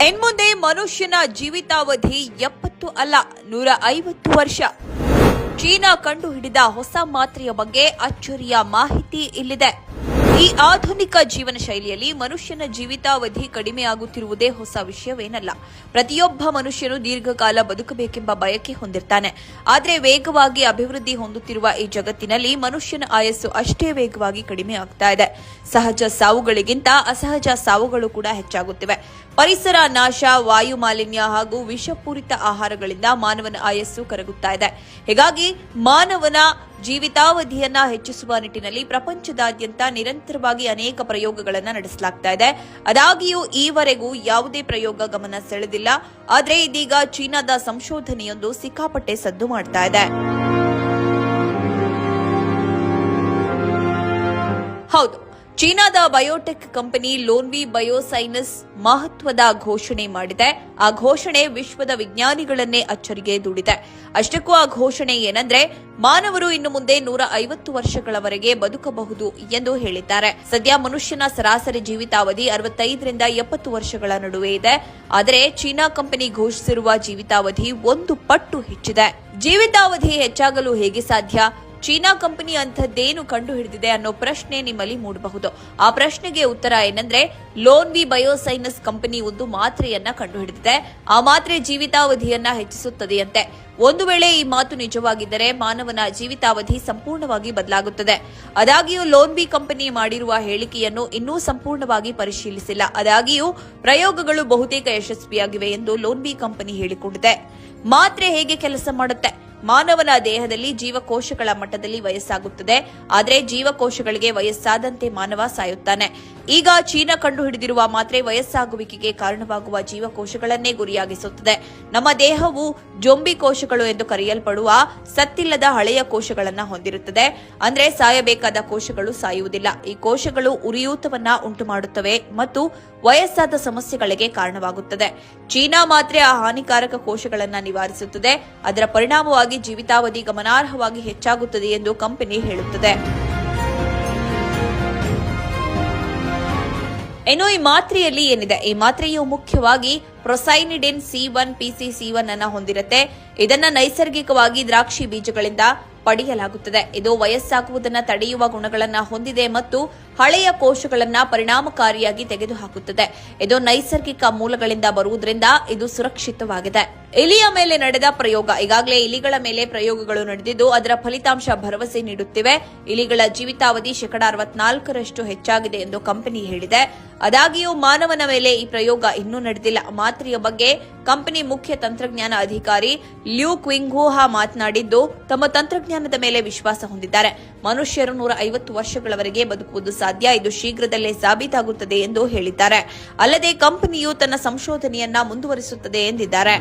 ಇನ್ಮುಂದೆ ಮನುಷ್ಯನ ಜೀವಿತಾವಧಿ 70 ಅಲ್ಲ 150 ವರ್ಷ. ಚೀನಾ ಕಂಡುಹಿಡಿದ ಹೊಸ ಮಾತ್ರೆಯ ಬಗ್ಗೆ ಅಚ್ಚರಿಯ ಮಾಹಿತಿ ಇಲ್ಲಿದೆ. ಈ ಆಧುನಿಕ ಜೀವನ ಶೈಲಿಯಲ್ಲಿ ಮನುಷ್ಯನ ಜೀವಿತಾವಧಿ ಕಡಿಮೆಯಾಗುತ್ತಿರುವುದೇ ಹೊಸ ವಿಷಯವೇನಲ್ಲ. ಪ್ರತಿಯೊಬ್ಬ ಮನುಷ್ಯನು ದೀರ್ಘಕಾಲ ಬದುಕಬೇಕೆಂಬ ಬಯಕೆ ಹೊಂದಿರ್ತಾನೆ. ಆದರೆ ವೇಗವಾಗಿ ಅಭಿವೃದ್ಧಿ ಹೊಂದುತ್ತಿರುವ ಈ ಜಗತ್ತಿನಲ್ಲಿ ಮನುಷ್ಯನ ಆಯಸ್ಸು ಅಷ್ಟೇ ವೇಗವಾಗಿ ಕಡಿಮೆ ಆಗ್ತಾ ಇದೆ. ಸಹಜ ಸಾವುಗಳಿಗಿಂತ ಅಸಹಜ ಸಾವುಗಳು ಕೂಡ ಹೆಚ್ಚಾಗುತ್ತಿವೆ. ಪರಿಸರ ನಾಶ, ವಾಯು ಮಾಲಿನ್ಯ ಹಾಗೂ ವಿಷಪೂರಿತ ಆಹಾರಗಳಿಂದ ಮಾನವನ ಆಯಸ್ಸು ಕರಗುತ್ತಾ ಇದೆ. ಹೀಗಾಗಿ ಮಾನವನ ಜೀವಿತಾವಧಿಯನ್ನ ಹೆಚ್ಚಿಸುವ ನಿಟ್ಟಿನಲ್ಲಿ ಪ್ರಪಂಚದಾದ್ಯಂತ ನಿರಂತರವಾಗಿ ಅನೇಕ ಪ್ರಯೋಗಗಳನ್ನು ನಡೆಸಲಾಗ್ತಾ ಇದೆ. ಆದಾಗ್ಯೂ ಈವರೆಗೂ ಯಾವುದೇ ಪ್ರಯೋಗ ಗಮನ ಸೆಳೆದಿಲ್ಲ. ಆದರೆ ಇದೀಗ ಚೀನಾದ ಸಂಶೋಧನೆಯೊಂದು ಸಿಕ್ಕಾಪಟ್ಟೆ ಸದ್ದು ಮಾಡ್ತಾ ಇದೆ. ಹೌದು, ಚೀನಾದ ಬಯೋಟೆಕ್ ಕಂಪನಿ ಲೋನ್ವಿ ಬಯೋಸೈನ್ಸ್ ಮಹತ್ವದ ಘೋಷಣೆ ಮಾಡಿದೆ. ಆ ಘೋಷಣೆ ವಿಶ್ವದ ವಿಜ್ಞಾನಿಗಳನ್ನೇ ಅಚ್ಚರಿಗೆ ದೂಡಿದೆ. ಅಷ್ಟಕ್ಕೂ ಆ ಘೋಷಣೆ ಏನಂದ್ರೆ, ಮಾನವರು ಇನ್ನು ಮುಂದೆ 150 ವರ್ಷಗಳವರೆಗೆ ಬದುಕಬಹುದು ಎಂದು ಹೇಳಿದ್ದಾರೆ. ಸದ್ಯ ಮನುಷ್ಯನ ಸರಾಸರಿ ಜೀವಿತಾವಧಿ 65ರಿಂದ 70 ವರ್ಷಗಳ ನಡುವೆ ಇದೆ. ಆದರೆ ಚೀನಾ ಕಂಪನಿ ಘೋಷಿಸಿರುವ ಜೀವಿತಾವಧಿ 1 ಪಟ್ಟು ಹೆಚ್ಚಿದೆ. ಜೀವಿತಾವಧಿ ಹೆಚ್ಚಾಗಲು ಹೇಗೆ ಸಾಧ್ಯ? ಚೀನಾ ಕಂಪನಿ ಅಂಥದ್ದೇನು ಕಂಡುಹಿಡಿದಿದೆ ಅನ್ನೋ ಪ್ರಶ್ನೆ ನಿಮ್ಮಲ್ಲಿ ಮೂಡಬಹುದು. ಆ ಪ್ರಶ್ನೆಗೆ ಉತ್ತರ ಏನಂದ್ರೆ, ಲೋನ್ವಿ ಬಯೋಸೈನ್ಸ್ ಕಂಪನಿ ಒಂದು ಮಾತ್ರೆಯನ್ನ ಕಂಡುಹಿಡಿದಿದೆ. ಆ ಮಾತ್ರೆ ಜೀವಿತಾವಧಿಯನ್ನ ಹೆಚ್ಚಿಸುತ್ತದೆಯಂತೆ. ಒಂದು ವೇಳೆ ಈ ಮಾತು ನಿಜವಾಗಿದ್ದರೆ ಮಾನವನ ಜೀವಿತಾವಧಿ ಸಂಪೂರ್ಣವಾಗಿ ಬದಲಾಗುತ್ತದೆ. ಆದಾಗ್ಯೂ ಲೋನ್ವಿ ಕಂಪನಿ ಮಾಡಿರುವ ಹೇಳಿಕೆಯನ್ನು ಇನ್ನೂ ಸಂಪೂರ್ಣವಾಗಿ ಪರಿಶೀಲಿಸಿಲ್ಲ. ಆದಾಗ್ಯೂ ಪ್ರಯೋಗಗಳು ಬಹುತೇಕ ಯಶಸ್ವಿಯಾಗಿವೆ ಎಂದು ಲೋನ್ವಿ ಕಂಪನಿ ಹೇಳಿಕೊಂಡಿದೆ. ಮಾತ್ರೆ ಹೇಗೆ ಕೆಲಸ ಮಾಡುತ್ತೆ? ಮಾನವನ ದೇಹದಲ್ಲಿ ಜೀವಕೋಶಗಳ ಮಟ್ಟದಲ್ಲಿ ವಯಸ್ಸಾಗುತ್ತದೆ. ಆದರೆ ಜೀವಕೋಶಗಳಿಗೆ ವಯಸ್ಸಾದಂತೆ ಮಾನವ ಸಾಯುತ್ತಾನೆ. ಈಗ ಚೀನಾ ಕಂಡುಹಿಡಿದಿರುವ ಮಾತ್ರೆ ವಯಸ್ಸಾಗುವಿಕೆಗೆ ಕಾರಣವಾಗುವ ಜೀವಕೋಶಗಳನ್ನೇ ಗುರಿಯಾಗಿಸುತ್ತದೆ. ನಮ್ಮ ದೇಹವು ಜೊಂಬಿ ಕೋಶಗಳು ಎಂದು ಕರೆಯಲ್ಪಡುವ ಸತ್ತಿಲ್ಲದ ಹಳೆಯ ಕೋಶಗಳನ್ನು ಹೊಂದಿರುತ್ತದೆ. ಅಂದ್ರೆ ಸಾಯಬೇಕಾದ ಕೋಶಗಳು ಸಾಯುವುದಿಲ್ಲ. ಈ ಕೋಶಗಳು ಉರಿಯೂತವನ್ನ ಉಂಟುಮಾಡುತ್ತವೆ ಮತ್ತು ವಯಸ್ಸಾದ ಸಮಸ್ಯೆಗಳಿಗೆ ಕಾರಣವಾಗುತ್ತದೆ. ಚೀನಾ ಮಾತ್ರೆ ಆ ಹಾನಿಕಾರಕ ಕೋಶಗಳನ್ನು ನಿವಾರಿಸುತ್ತದೆ. ಅದರ ಪರಿಣಾಮವಾಗಿ ಜೀವಿತಾವಧಿ ಗಮನಾರ್ಹವಾಗಿ ಹೆಚ್ಚಾಗುತ್ತದೆ ಎಂದು ಕಂಪನಿ ಹೇಳುತ್ತದೆ. ಇನ್ನು ಈ ಮಾತ್ರೆಯಲ್ಲಿ ಏನಿದೆ? ಈ ಮಾತ್ರೆಯು ಮುಖ್ಯವಾಗಿ ಪ್ರೊಸೈನಿಡಿನ್ C1 PC1 ಅನ್ನು ಹೊಂದಿರುತ್ತೆ. ಇದನ್ನ ನೈಸರ್ಗಿಕವಾಗಿ ದ್ರಾಕ್ಷಿ ಬೀಜಗಳಿಂದ ಪಡೆಯಲಾಗುತ್ತದೆ. ಇದು ವಯಸ್ಸಾಗುವುದನ್ನು ತಡೆಯುವ ಗುಣಗಳನ್ನು ಹೊಂದಿದೆ ಮತ್ತು ಹಳೆಯ ಕೋಶಗಳನ್ನು ಪರಿಣಾಮಕಾರಿಯಾಗಿ ತೆಗೆದುಹಾಕುತ್ತದೆ. ಇದು ನೈಸರ್ಗಿಕ ಮೂಲಗಳಿಂದ ಬರುವುದರಿಂದ ಇದು ಸುರಕ್ಷಿತವಾಗಿದೆ. ಇಲಿಯ ಮೇಲೆ ನಡೆದ ಪ್ರಯೋಗ. ಈಗಾಗಲೇ ಇಲಿಗಳ ಮೇಲೆ ಪ್ರಯೋಗಗಳು ನಡೆದಿದ್ದು ಅದರ ಫಲಿತಾಂಶ ಭರವಸೆ ನೀಡುತ್ತಿವೆ. ಇಲಿಗಳ ಜೀವಿತಾವಧಿ 64% ಹೆಚ್ಚಾಗಿದೆ ಎಂದು ಕಂಪನಿ ಹೇಳಿದೆ. ಆದಾಗ್ಯೂ ಮಾನವನ ಮೇಲೆ ಈ ಪ್ರಯೋಗ ಇನ್ನೂ ನಡೆದಿಲ್ಲ. ಮಾತ್ರೆಯ ಬಗ್ಗೆ ಕಂಪನಿ ಮುಖ್ಯ ತಂತ್ರಜ್ಞಾನ ಅಧಿಕಾರಿ ಲ್ಯೂ ಕ್ವಿಂಗ್ಹೂಹಾ ಮಾತನಾಡಿದ್ದು, ತಮ್ಮ ತಂತ್ರಜ್ಞಾನದ ಮೇಲೆ ವಿಶ್ವಾಸ ಹೊಂದಿದ್ದಾರೆ. ಮನುಷ್ಯರು 150 ವರ್ಷಗಳವರೆಗೆ ಬದುಕುವುದು ಸಾಧ್ಯ. ಇದು ಶೀಘ್ರದಲ್ಲೇ ಸಾಬೀತಾಗುತ್ತದೆ ಎಂದು ಹೇಳಿದ್ದಾರೆ. ಅಲ್ಲದೆ ಕಂಪನಿಯು ತನ್ನ ಸಂಶೋಧನೆಯನ್ನ ಮುಂದುವರಿಸುತ್ತದೆ ಎಂದಿದ್ದಾರೆ.